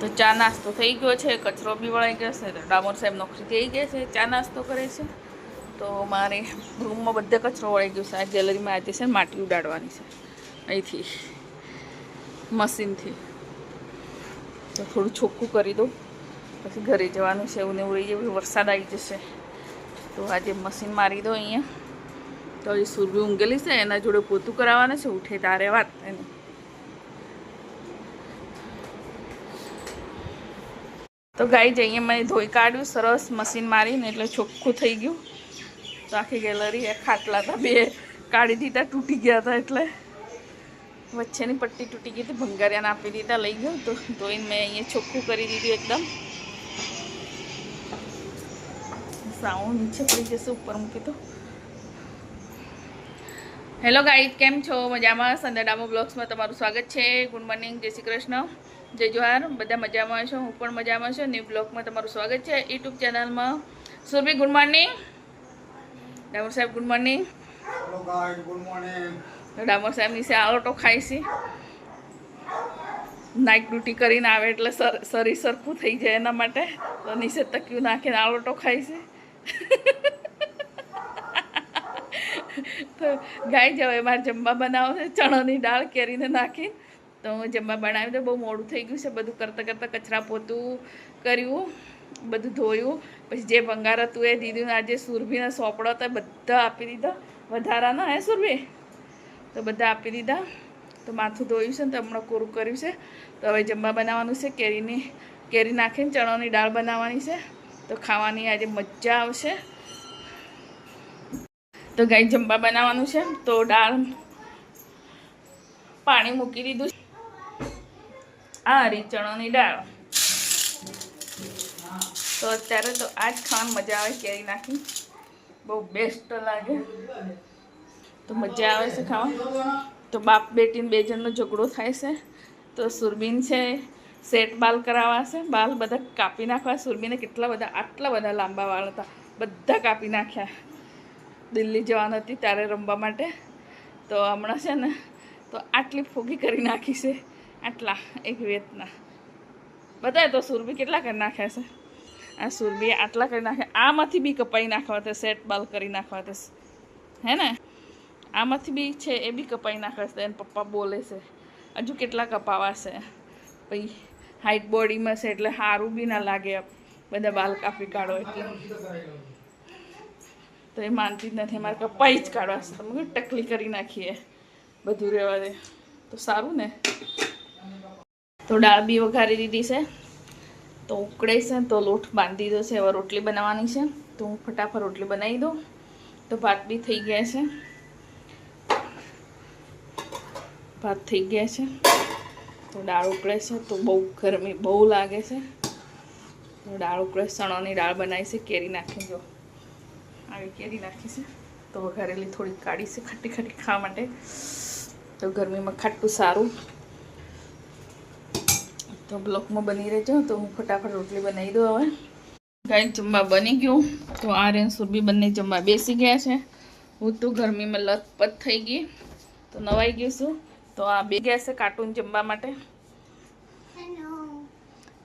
તો ચા નાસ્તો થઈ ગયો છે, કચરો બી વળાઈ ગયો છે, ડામોર સાહેબ નોકરી થઈ ગઈ છે, ચા નાસ્તો કરે છે. તો મારે રૂમમાં બધે કચરો વળાઈ ગયો છે. આ ગેલેરીમાં આજે છે માટી ઉડાડવાની છે અહીંથી મશીનથી. તો થોડું ચોખ્ખું કરી દઉં, પછી ઘરે જવાનું છે. એવું ને એવું રહી જાય, વરસાદ આવી જશે. તો આજે મશીન મારી દો અહીંયા. તો એ સુરભી ઊંઘેલી છે, એના જોડે પોતું કરાવવાનું છે. ઉઠે તારે વાત એની. તો ગાઈ જઈએ મેં ધોઈ કાઢ્યું સરસ મશીન મારીને, એટલે ચોખ્ખું થઈ ગયું. તો આખી ગેલેરી ખાટલા હતા બે કાઢી દીધા, તૂટી ગયા હતા. એટલે વચ્ચેની પટ્ટી તૂટી ગઈ હતી, ભંગારિયાને આપી દીધા, લઈ ગયો. તો ધોઈને મેં અહીંયા ચોખ્ખું કરી દીધું એકદમ. સાઉન્ડ નીચે પડી જશે, ઉપર મૂકી તો. હેલો ગાઈઝ, કેમ છો? મજામાં? સંધ્યા ડામો બ્લોગ્સમાં તમારું સ્વાગત છે. ગુડ મોર્નિંગ, જય શ્રી કૃષ્ણ, જય જોહાર. બધા મજામાં છો? હું પણ મજામાં છું. ન્યૂ બ્લોગમાં તમારું સ્વાગત છે યુટ્યુબ ચેનલમાં. Surabhi good morning. ડામોર સાહેબ good morning. Hello guys, good morning. Damor સાહેબ નીચે આલોટો ખાય છે. નાઇટ ડ્યુટી કરીને આવે એટલે શરીર સરખું થઈ જાય એના માટે. તો નીચે તકિયું નાખીને આલોટો ખાય છે. તો ગાય જવાય મારે જમવા બનાવો છે, ચણાની દાળ કેરીને નાખી. તો હું જમવા બનાવી દઉં. બહુ મોડું થઈ ગયું છે. બધું કરતાં કરતાં કચરા પોતું કર્યું, બધું ધોયું. પછી જે ભંગાર હતું એ દીધું. આજે સુરભીના સોપડા હતા, બધા આપી દીધા. વધારાના હે સુરભી? તો બધા આપી દીધા. તો માથું ધોયું છે ને, તો હમણાં કોરું કર્યું છે. તો હવે જમવા બનાવવાનું છે. કેરી નાખીને ચણાની દાળ બનાવવાની છે. તો ખાવાની આજે મજા આવશે. તો ગાય જમવા બનાવવાનું છે. તો દાળ પાણી મૂકી દીધું. આ રી ચણાની દાળ. તો અત્યારે તો આ જ ખાવાની મજા આવે, કેરી નાખી બહુ બેસ્ટ લાગે. તો મજા આવે છે ખાવા. તો બાપ બેટીને બે જણનો ઝઘડો થાય છે. તો સુરબીન છે સેટ બાલ કરાવવા છે. બાલ બધા કાપી નાખવા. સુરબીને કેટલા બધા, આટલા બધા લાંબા વાળ હતા, બધા કાપી નાખ્યા. દિલ્હી જવાની હતી ત્યારે રમવા માટે. તો હમણાં છે ને, તો આટલી ફોગી કરી નાખી છે. આટલા એક વેતના બતાવે. તો સુરભી કેટલા કરી નાખ્યા છે? આ સુરભી આટલા કરી નાખ્યા. આમાંથી બી કપાઈ નાખવા તે, સેટ બાલ કરી નાખવા તે, હે ને? આમાંથી બી છે એ બી કપાઈ નાખવા છે. એને પપ્પા બોલે છે હજુ કેટલા કપાવા છે. પછી હાઈટ બોડીમાં છે એટલે સારું બી ના લાગે બધા બાલ કાપી કાઢો એટલે. તો એ માનતી જ નથી, મારે કપાઈ જ કાઢવા છે. તમે ટકલી કરી નાખીએ, બધું રહેવા દે તો સારું ને. તો દાળ બી વઘારી દીધી છે. તો ઉકળે છે. તો લોટ બાંધી દીધો છે. હવે રોટલી બનાવવાની છે. તો હું ફટાફટ રોટલી બનાવી દઉં. તો ભાત બી થઈ ગયા છે. ભાત થઈ ગયા છે. તો દાળ ઉકળે છે. તો બહુ ગરમી બહુ લાગે છે. તો દાળ ઉકળે, ચણાની દાળ બનાવી છે. કેરી નાખી, જો આવી કેરી નાખી છે. તો વઘારેલી થોડી કાઢી છે ખાટી ખાટી ખાવા માટે. તો ગરમીમાં ખાટું સારું. તો બ્લોકમાં બની રહેજો. તો હું ફટાફટ રોટલી બનાવી દઉં. હવે ગાય જમવા બની ગયું. તો આ રેન સુરભી બંને જમવા બેસી ગયા છે. હું તો ગરમીમાં લથપથ થઈ ગઈ. તો નવાઈ ગયું છું. તો આ બે ગયા છે કાર્ટૂન જમવા માટે.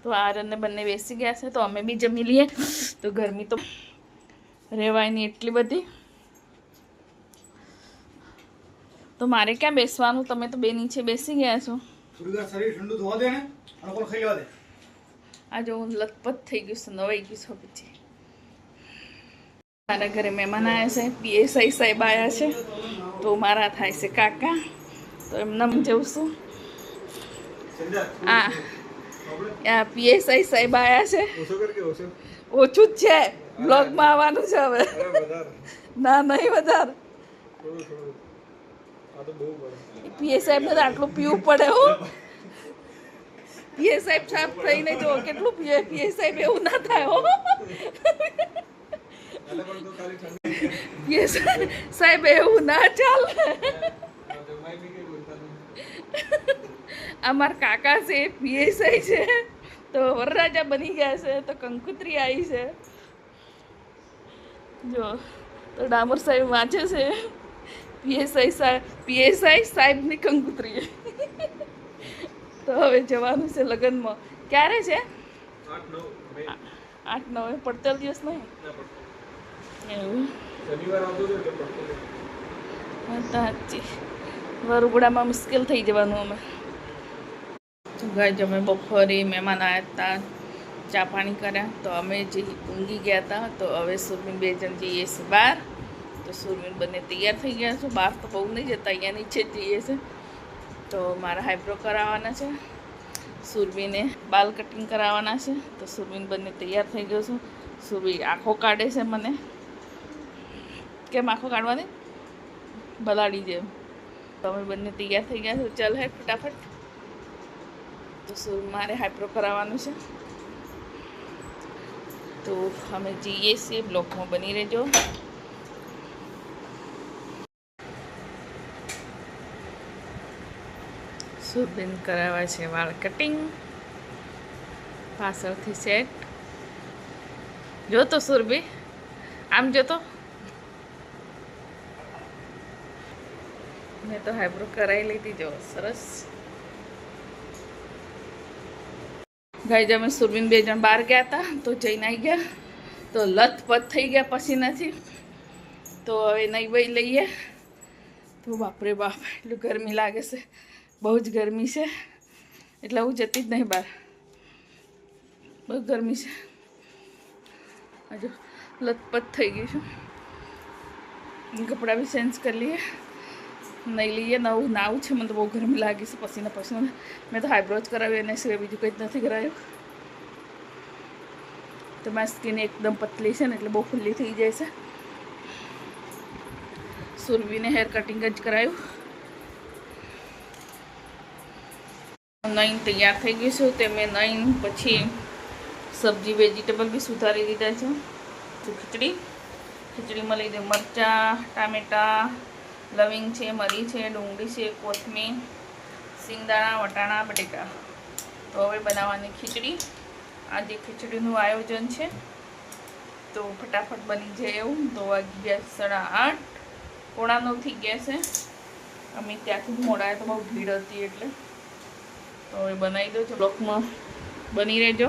તો આર્યનને બંને બેસી ગયા છે. તો અમે બી જમી લઈએ. તો ગરમી તો રહેવાય નહીં એટલી બધી. તો મારે ક્યાં બેસવાનું? તમે તો બે નીચે બેસી ગયા છો. આ જો હું લથપથ થઈ ગયું છે, નવાઈ ગયું છે. પછી મારા ઘરે મહેમાન આવ્યા છે. પીએસઆઈ સાહેબ આવ્યા છે. તો મારા થાય છે કાકા. તો એમને જઉં છું. આ પીએસઆઈ સાહેબ આવ્યા છે. ઓછું જ છે. બ્લોગમાં આવવાનું છે હવે. ના નહીં વધારે. પીએ સાહેબ ને આટલું પીવું પડે. હો પીએ સાહેબ સાફ થઈને જો કેટલું પીએ. પીએ સાહેબ એવું ના થાય. હો પીએ સાહેબ એવું ના ચાલે. અમાર કાકા છે પીએસઆઈ છે. તો વરરાજા બની ગયા છે. તો કંકુત્રી આવી છે. જો તો ડામોર સાહેબ વાંચે છે. પીએસઆઈ સાહેબની કંકુત્રી. તો તો હવે જવાનું છે લગ્નમાં. ક્યારે છે? 8-9 મે. 8-9 પડતર દિવસ નહીં ના પડતો. એવું શનિવાર આવતો હતો એટલે પડતો નહીં. હા તો સાચી વરુગડામાં મુશ્કેલ થઈ જવાનું અમે. તો ગાય અમે બપોરે મહેમાન આવ્યા હતા, ચા પાણી કર્યા, તો અમે જે ઊંઘી ગયા હતા. તો હવે સુરવીન 2 જણ જઈએ છીએ બહાર. તો સુરવીન બંને તૈયાર થઈ ગયા છે. બહાર તો બહુ નહીં જતા, અહીંયા નીચે જ જઈએ છે. તો મારા હાઈબ્રો કરાવવાના છે, સુરવીને બાલ કટિંગ કરાવવાના છે. તો સુરવીન બંને તૈયાર થઈ ગયો છું. સુરવી આંખો કાઢે છે મને. કેમ આંખો કાઢવાની? બલાડી જેમ. તો અમે બંને તૈયાર થઈ ગયા છે. ચાલ હે ફટાફટ. તો મારે હાઈબ્રો કરાવવાનું છે. તો અમે જઈએ છીએ, બ્લોકમાં બની રહેજો. સુરબીન કરાવે છે વાળ કટિંગ પાછળથી સેટ. જોતો સુરભી, આમ જોતો. મેં તો હાઈબ્રો કરાવી લીધી. જો સરસ. ગાઈઝ અમે સુરબીન 2 જણ બહાર ગયા હતા, તો જઈને આવી ગયા. તો લથપથ થઈ ગયા પછી નથી. તો હવે નહીં વહી લઈએ. તો બાપરે બાપ, એટલું ગરમી લાગે છે. બહુ જ ગરમી છે, એટલે હું જતી જ નહીં બહાર. બહુ ગરમી છે. હજુ લથપથ થઈ ગઈ છું. કપડાં બી ચેન્જ કરી લઈએ. નહીં લઈએ, નવું નાવું છે. મને તો બહુ ગરમી લાગી છે. પસીના પસીના. મેં તો હાઈબ્રો જ કરાવ્યું, એને સિવાય બીજું કંઈ જ નથી કરાવ્યું. તો મારી સ્કિન એકદમ પતલી છે ને, એટલે બહુ ખુલ્લી થઈ જાય છે. સુરવીને હેર કટિંગ જ કરાવ્યું. નઈન તૈયાર થઈ ગયું છું. તે મેં નઈન પછી સબ્જી વેજીટેબલ બી સુધારી દીધા છે. તો ખીચડીમાં લઈ દે મરચાં, ટામેટાં, લવિંગ છે, મરી છે, ડુંગળી છે, કોથમીર, સિંગદાણા, વટાણા, બટેકા. તો હવે બનાવવાની ખીચડી. આજે ખીચડીનું આયોજન છે, તો ફટાફટ બની જાય એવું. તો વાગી ગયા 8:30, 8:45 થઈ ગયા છે. અમે ત્યાંથી મોડા તો બહુ ભીડ હતી એટલે. તો હવે બનાવી દો. બ્લોકમાં બની રહેજો.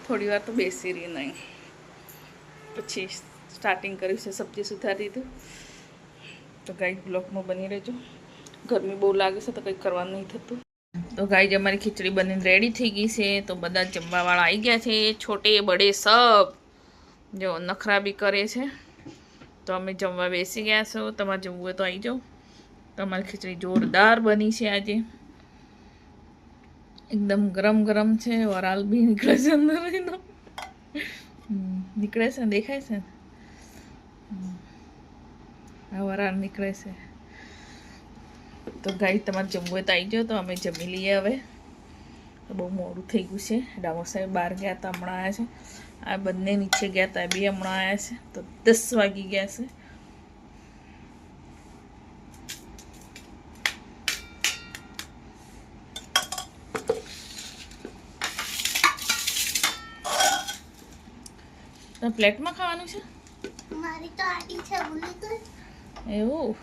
થોડી વાર તો બેસી રહી નહીં, પછી સ્ટાર્ટિંગ કર્યું છે. સબ્જી સુધારી દીધું. તો ગાય બ્લોકમાં બની રહેજો. ગરમી બહુ લાગે છે, તો કંઈ કરવાનું નહીં થતું. તો ગાય અમારી ખીચડી બનીને રેડી થઈ ગઈ છે. તો બધા જમવાવાળા આવી ગયા છે, છોટે બડે સબ. જો નખરા બી કરે છે. તો અમે જમવા બેસી ગયા છો. તમારે જમવું હોય તો આવી જાઓ. તમારી ખીચડી જોરદાર બની છે આજે. એકદમ ગરમ ગરમ છે. વરાળ બી નીકળે છે અંદર. નીકળે છે, દેખાય છે. આ વરાળ નીકળે છે. તો ગાય તમારે જમવું હોય તો આવી જાઓ. તો અમે જમી લઈએ હવે. બહુ મોડું થઈ ગયું છે. ડામોર સાહેબ બહાર ગયા હતા, હમણાં આવ્યા છે. આ બંને નીચે ગયા હતા, બી હમણાં આવ્યા છે. તો 10 વાગી ગયા છે. તો પ્લેટમાં ખાવાનું છે. મારી તો આડી છે, બોલી તો એવું